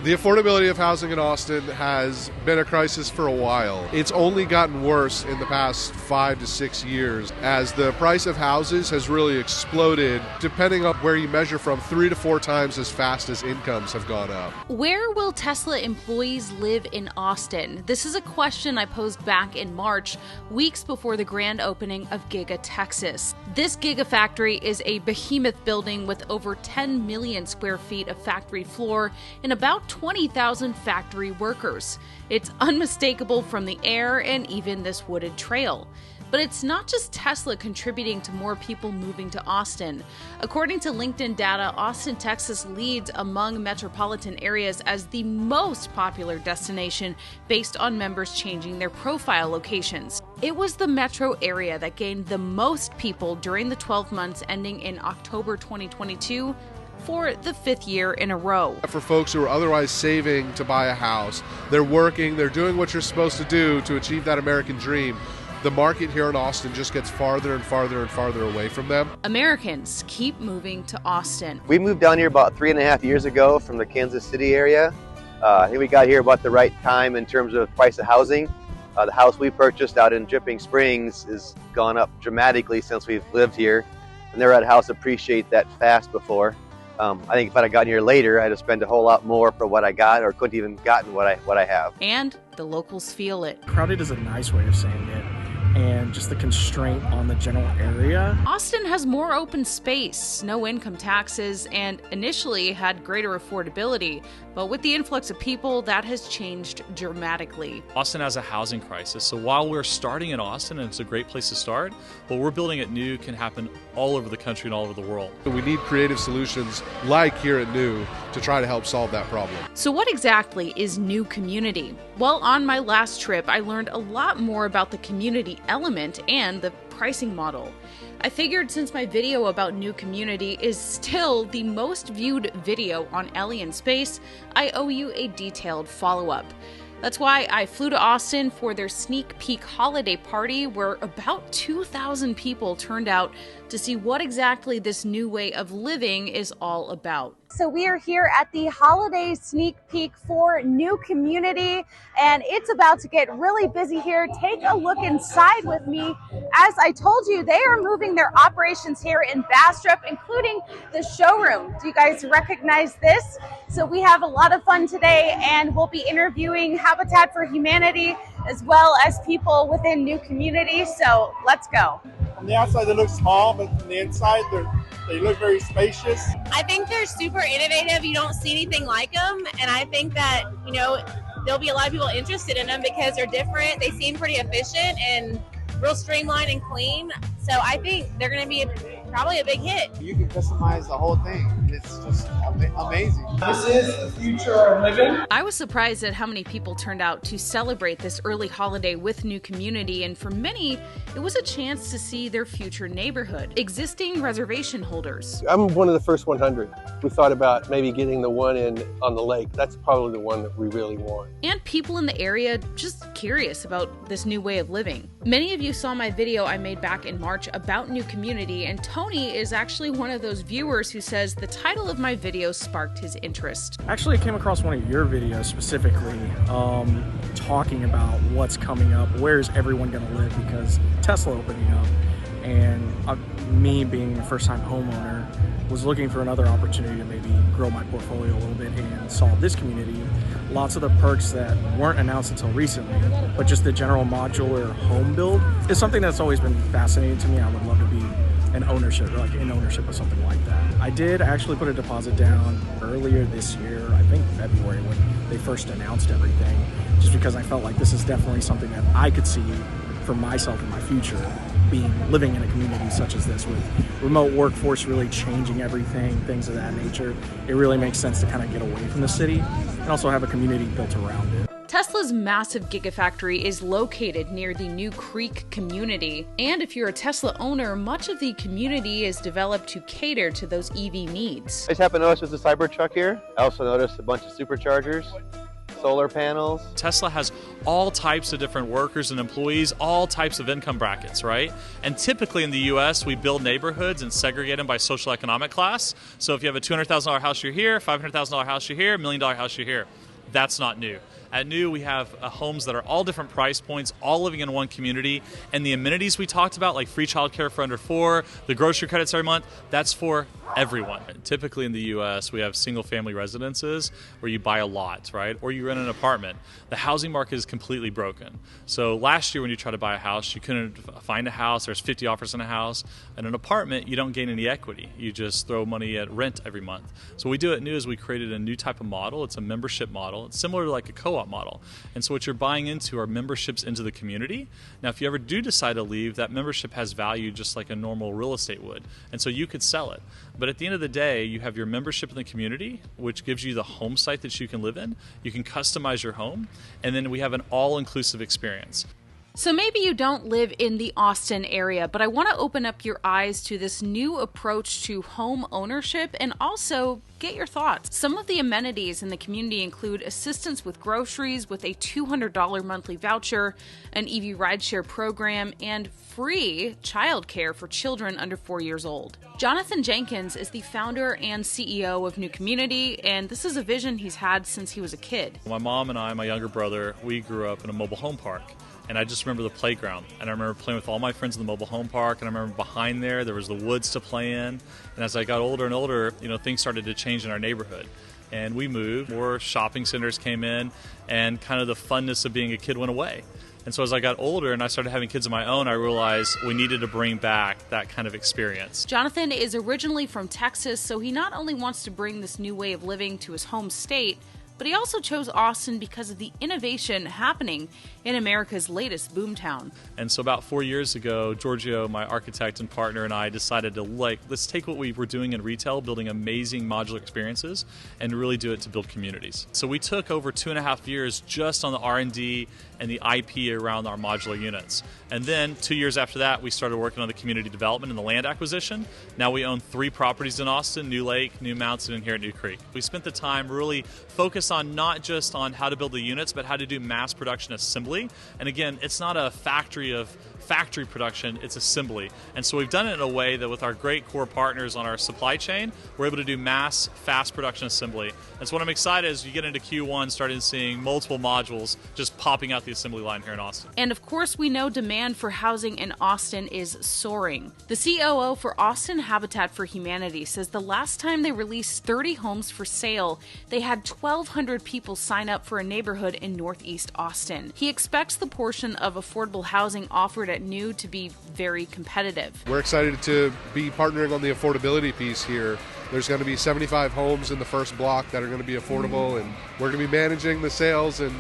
The affordability of housing in Austin has been a crisis for a while. It's only gotten worse in the past 5 to 6 years as the price of houses has really exploded, depending on where you measure from, 3 to 4 times as fast as incomes have gone up. Where will Tesla employees live in Austin? This is a question I posed back in March, weeks before the grand opening of Giga Texas. This Gigafactory is a behemoth building with over 10 million square feet of factory floor and about 20,000 factory workers. It's unmistakable from the air and even this wooded trail. But it's not just Tesla contributing to more people moving to Austin. According to LinkedIn data, Austin, Texas leads among metropolitan areas as the most popular destination based on members changing their profile locations. It was the metro area that gained the most people during the 12 months ending in October 2022 for the 5th year in a row. For folks who are otherwise saving to buy a house, they're working, they're doing what you're supposed to do to achieve that American dream. The market here in Austin just gets farther and farther and farther away from them. Americans keep moving to Austin. We moved down here about 3.5 years ago from the Kansas City area. I think we got here about the right time in terms of price of housing. The house we purchased out in Dripping Springs has gone up dramatically since we've lived here. I never had a house appreciate that fast before. I think if I'd have gotten here later, I'd have spent a whole lot more for what I got, or couldn't even gotten what I have. And the locals feel it. Crowded is a nice way of saying it, and just the constraint on the general area. Austin has more open space, no income taxes, and initially had greater affordability. But with the influx of people, that has changed dramatically. Austin has a housing crisis, so while we're starting in Austin, and it's a great place to start, what we're building at NEU can happen all over the country and all over the world. We need creative solutions like here at NEU to try to help solve that problem. So what exactly is NEU Community? Well, on my last trip, I learned a lot more about the community element and the pricing model. I figured since my video about NEU Community is still the most viewed video on Ellie in Space, I owe you a detailed follow-up. That's why I flew to Austin for their sneak peek holiday party where about 2,000 people turned out to see what exactly this new way of living is all about. So we are here at the holiday sneak peek for NEU Community, and it's about to get really busy here. Take a look inside with me. As I told you, they are moving their operations here in Bastrop, including the showroom. Do you guys recognize this? So we have a lot of fun today, and we'll be interviewing Habitat for Humanity as well as people within NEU Community. So let's go. On the outside, they look small, but on the inside, they look very spacious. I think they're super innovative. You don't see anything like them. And I think that, there'll be a lot of people interested in them because they're different. They seem pretty efficient and real streamlined and clean. So I think they're going to be probably a big hit. You can customize the whole thing. It's just amazing. This is the future of living. I was surprised at how many people turned out to celebrate this early holiday with NEU Community, and for many, it was a chance to see their future neighborhood. Existing reservation holders. I'm one of the first 100. We thought about maybe getting the one on the lake. That's probably the one that we really want. And people in the area just curious about this new way of living. Many of you saw my video I made back in March about NEU Community, and Tony is actually one of those viewers who says the title of my video sparked his interest. Actually, I came across one of your videos specifically talking about what's coming up, where's everyone going to live because Tesla opening up, and me being a first-time homeowner was looking for another opportunity to maybe grow my portfolio a little bit and solve this community. Lots of the perks that weren't announced until recently, but just the general modular home build is something that's always been fascinating to me. I would love to be in ownership of something like that. I did actually put a deposit down earlier this year, I think February, when they first announced everything, just because I felt like this is definitely something that I could see for myself in my future, living in a community such as this with remote workforce really changing everything, things of that nature. It really makes sense to kind of get away from the city and also have a community built around it. Tesla's massive Gigafactory is located near the New Creek community, and if you're a Tesla owner, much of the community is developed to cater to those EV needs. I just happened to notice there's a Cybertruck here. I also noticed a bunch of superchargers. solar panels. Tesla has all types of different workers and employees, all types of income brackets, right? And typically in the U.S., we build neighborhoods and segregate them by social economic class. So if you have a $200,000 house, you're here, $500,000 house, you're here, $1 million house, you're here. That's not new. At NEU, we have homes that are all different price points, all living in one community, and the amenities we talked about, like free childcare for under 4, the grocery credits every month, that's for everyone. Typically in the U.S., we have single-family residences where you buy a lot, right? Or you rent an apartment. The housing market is completely broken. So last year when you tried to buy a house, you couldn't find a house. There's 50 offers on a house. In an apartment, you don't gain any equity. You just throw money at rent every month. So what we do at NEU is we created a new type of model. It's a membership model. It's similar to like a co-op model. And so what you're buying into are memberships into the community. Now, if you ever do decide to leave, that membership has value just like a normal real estate would. And so you could sell it. But at the end of the day, you have your membership in the community, which gives you the home site that you can live in. You can customize your home. And then we have an all-inclusive experience. So maybe you don't live in the Austin area, but I want to open up your eyes to this new approach to home ownership and also get your thoughts. Some of the amenities in the community include assistance with groceries with a $200 monthly voucher, an EV rideshare program, and free childcare for children under 4 years old. Jonathan Jenkins is the founder and CEO of NEU Community, and this is a vision he's had since he was a kid. My mom and I, my younger brother, we grew up in a mobile home park. And I just remember the playground. And I remember playing with all my friends in the mobile home park. And I remember behind there was the woods to play in. And as I got older and older, things started to change in our neighborhood. And we moved, more shopping centers came in, and kind of the funness of being a kid went away. And so as I got older and I started having kids of my own, I realized we needed to bring back that kind of experience. Jonathan is originally from Texas, so he not only wants to bring this new way of living to his home state, but he also chose Austin because of the innovation happening in America's latest boomtown. And so about 4 years ago, Giorgio, my architect and partner, and I decided to let's take what we were doing in retail, building amazing modular experiences, and really do it to build communities. So we took over 2.5 years just on the R&D and the IP around our modular units. And then 2 years after that, we started working on the community development and the land acquisition. Now we own 3 properties in Austin, New Lake, New Mountain, and here at New Creek. We spent the time really focused on not just on how to build the units, but how to do mass production assembly. And again, it's not a factory production, it's assembly. And so we've done it in a way that with our great core partners on our supply chain, we're able to do mass, fast production assembly. And so what I'm excited is you get into Q1, started seeing multiple modules just popping out the assembly line here in Austin. And of course, we know demand for housing in Austin is soaring. The COO for Austin Habitat for Humanity says the last time they released 30 homes for sale, they had 1,200 people sign up for a neighborhood in Northeast Austin. He expects the portion of affordable housing offered at NEU to be very competitive. We're excited to be partnering on the affordability piece here. There's going to be 75 homes in the first block that are going to be affordable, and we're going to be managing the sales and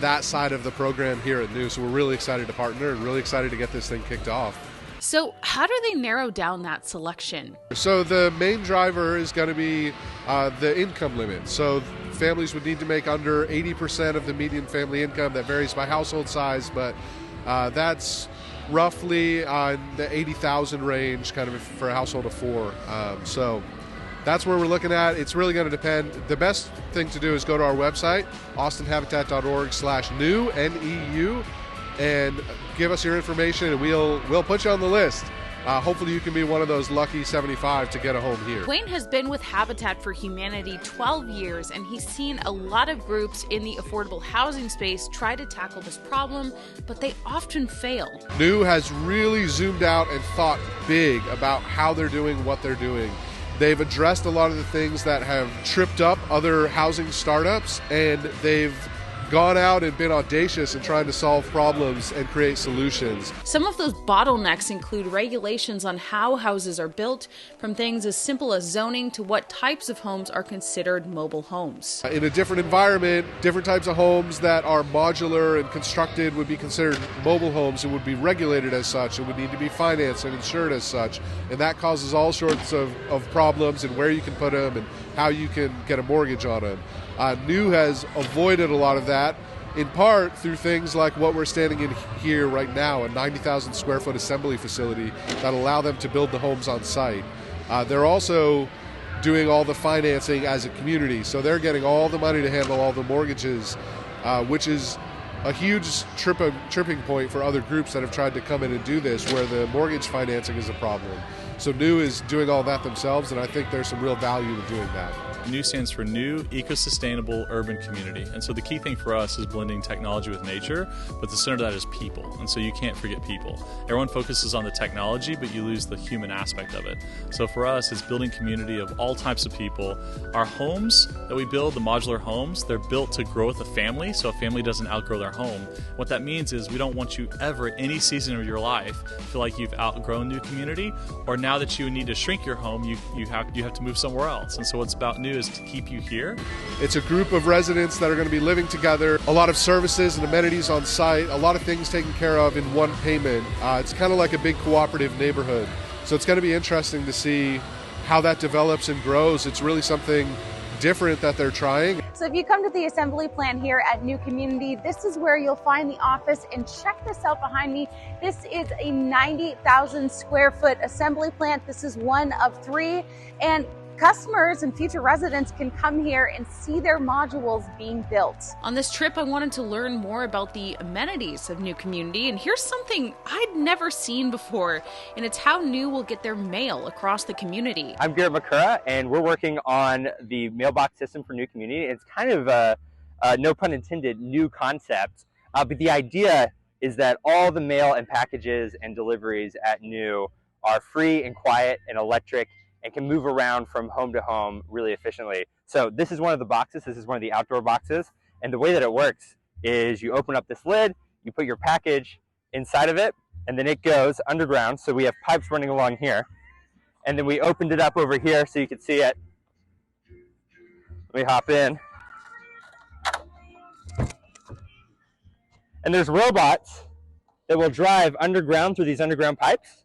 that side of the program here at NEU. So we're really excited to partner and really excited to get this thing kicked off. So how do they narrow down that selection? So the main driver is going to be the income limit. So families would need to make under 80% of the median family income. That varies by household size, but that's roughly in the 80,000 range, kind of for a household of 4. So that's where we're looking at. It's really going to depend. The best thing to do is go to our website, austinhabitat.org/NEU, N-E-U, and give us your information, and we'll put you on the list. Hopefully you can be one of those lucky 75 to get a home here. Wayne has been with Habitat for Humanity 12 years, and he's seen a lot of groups in the affordable housing space try to tackle this problem, but they often fail. NEU has really zoomed out and thought big about how they're doing what they're doing. They've addressed a lot of the things that have tripped up other housing startups, and they've gone out and been audacious in trying to solve problems and create solutions. Some of those bottlenecks include regulations on how houses are built, from things as simple as zoning to what types of homes are considered mobile homes. In a different environment, different types of homes that are modular and constructed would be considered mobile homes and would be regulated as such and would need to be financed and insured as such. And that causes all sorts of problems in where you can put them and how you can get a mortgage on them. NEU has avoided a lot of that, in part through things like what we're standing in here right now, a 90,000 square foot assembly facility that allow them to build the homes on site. They're also doing all the financing as a community. So they're getting all the money to handle all the mortgages, which is a huge tripping point for other groups that have tried to come in and do this, where the mortgage financing is a problem. So NEU is doing all that themselves, and I think there's some real value to doing that. NEU stands for New Eco-Sustainable Urban Community. And so the key thing for us is blending technology with nature, but the center of that is people. And so you can't forget people. Everyone focuses on the technology, but you lose the human aspect of it. So for us, it's building community of all types of people. Our homes that we build, the modular homes, they're built to grow with a family, so a family doesn't outgrow their home. What that means is we don't want you ever, any season of your life, feel like you've outgrown NEU Community, or now that you need to shrink your home, you have to move somewhere else. And so what's about NEU is to keep you here. It's a group of residents that are going to be living together, a lot of services and amenities on site, a lot of things taken care of in one payment. It's kind of like a big cooperative neighborhood. So it's going to be interesting to see how that develops and grows. It's really something different that they're trying. So if you come to the assembly plant here at NEU Community, this is where you'll find the office. And check this out behind me. This is a 90,000 square foot assembly plant. This is one of 3. And customers and future residents can come here and see their modules being built. On this trip, I wanted to learn more about the amenities of NEU Community, and here's something I'd never seen before, and it's how NEU will get their mail across the community. I'm Garrett McCurra, and we're working on the mailbox system for NEU Community. It's kind of a no pun intended, new concept, but the idea is that all the mail and packages and deliveries at NEU are free and quiet and electric and can move around from home to home really efficiently. So this is one of the boxes. This is one of the outdoor boxes. And the way that it works is you open up this lid, you put your package inside of it, and then it goes underground. So we have pipes running along here. And then we opened it up over here so you can see it. Let me hop in. And there's robots that will drive underground through these underground pipes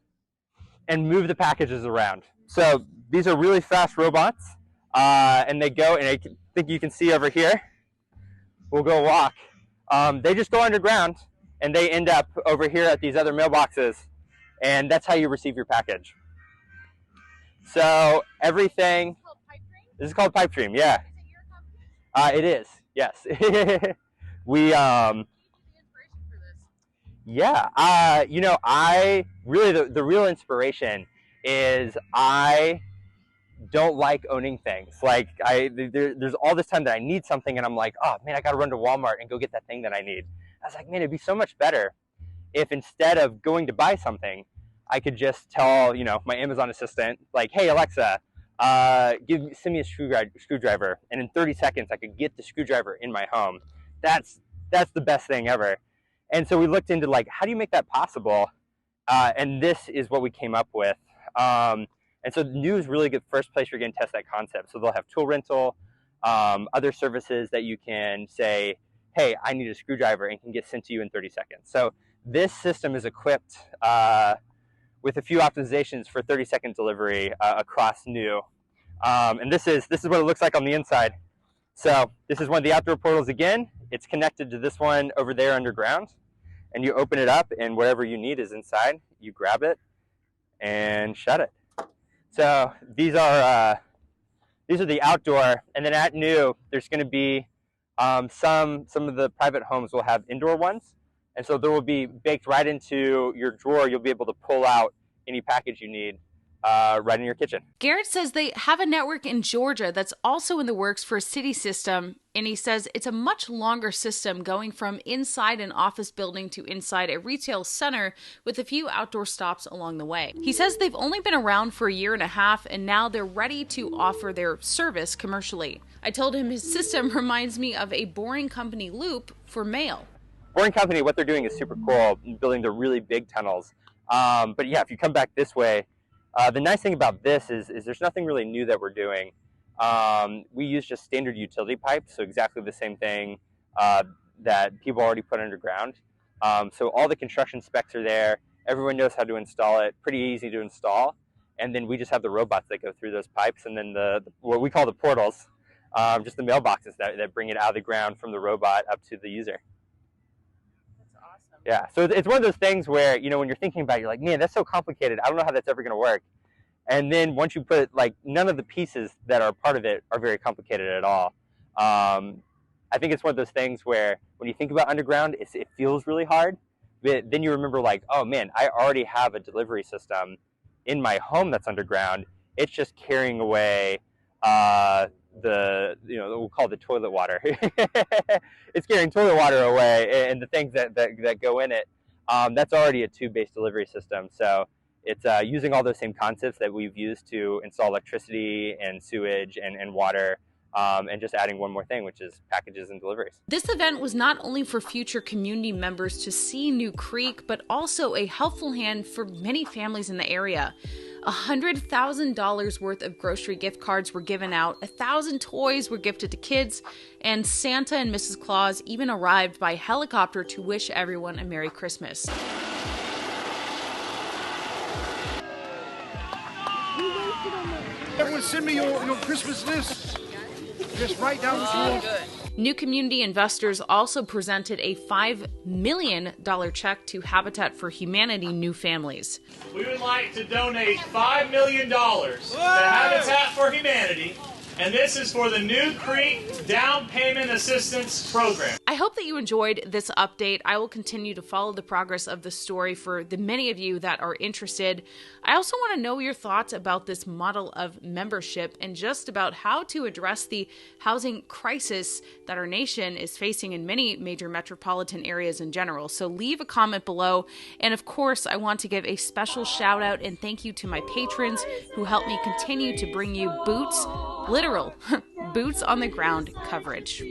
and move the packages around. So these are really fast robots, and they go, and I think you can see over here, we'll go walk. They just go underground, and they end up over here at these other mailboxes, and that's how you receive your package. So everything, this is called Pipe Dream, yeah. Is it your company? It is, yes. We, yeah, you know, I really, the real inspiration is I don't like owning things. Like there's all this time that I need something and I'm like, oh man, I gotta run to Walmart and go get that thing that I need. I was like, man, it'd be so much better if instead of going to buy something, I could just tell, you know, my Amazon assistant, like, hey Alexa, send me a screwdriver, and in 30 seconds I could get the screwdriver in my home. That's the best thing ever. And so we looked into like, how do you make that possible? And this is what we came up with. And so NEU is really a good first place you're going to test that concept. So they'll have tool rental, other services that you can say, hey, I need a screwdriver, and can get sent to you in 30 seconds. So this system is equipped with a few optimizations for 30-second delivery across NEU. And this is what it looks like on the inside. So this is one of the outdoor portals again. It's connected to this one over there underground. And you open it up, and whatever you need is inside. You grab it and shut it. So these are the outdoor, and then at NEU there's going to be some of the private homes will have indoor ones, and so there will be baked right into your drawer. You'll be able to pull out any package you need right in your kitchen. Garrett says they have a network in Georgia that's also in the works for a city system, and he says it's a much longer system going from inside an office building to inside a retail center with a few outdoor stops along the way. He says they've only been around for a year and a half, and now they're ready to offer their service commercially. I told him his system reminds me of a Boring Company loop for mail. Boring Company, what they're doing is super cool, building the really big tunnels. But yeah, if you come back this way, the nice thing about this is there's nothing really new that we're doing. We use just standard utility pipes, so exactly the same thing that people already put underground. So all the construction specs are there. Everyone knows how to install it. Pretty easy to install. And then we just have the robots that go through those pipes, and then the what we call the portals, just the mailboxes that bring it out of the ground from the robot up to the user. Yeah, so it's one of those things where, you know, when you're thinking about it, you're like, man, that's so complicated. I don't know how that's ever going to work. And then once you put, like, none of the pieces that are part of it are very complicated at all. I think it's one of those things where when you think about underground, it feels really hard. But then you remember, like, oh man, I already have a delivery system in my home that's underground. It's just carrying away we'll call it the toilet water. It's carrying toilet water away and the things that go in it. That's already a tube-based delivery system. So it's using all those same concepts that we've used to install electricity and sewage and water, and just adding one more thing, which is packages and deliveries. This event was not only for future community members to see New Creek, but also a helpful hand for many families in the area. $100,000 worth of grocery gift cards were given out, 1,000 toys were gifted to kids, and Santa and Mrs. Claus even arrived by helicopter to wish everyone a Merry Christmas. Everyone send me your Christmas list. Just write down what you want. New Community investors also presented a $5 million check to Habitat for Humanity New Families. We would like to donate $5 million to Habitat for Humanity, and this is for the New Creek Down Payment Assistance Program. I hope that you enjoyed this update. I will continue to follow the progress of the story for the many of you that are interested. I also want to know your thoughts about this model of membership and just about how to address the housing crisis that our nation is facing in many major metropolitan areas in general. So leave a comment below. And of course, I want to give a special shout out and thank you to my patrons who help me continue to bring you boots, literal boots on the ground coverage.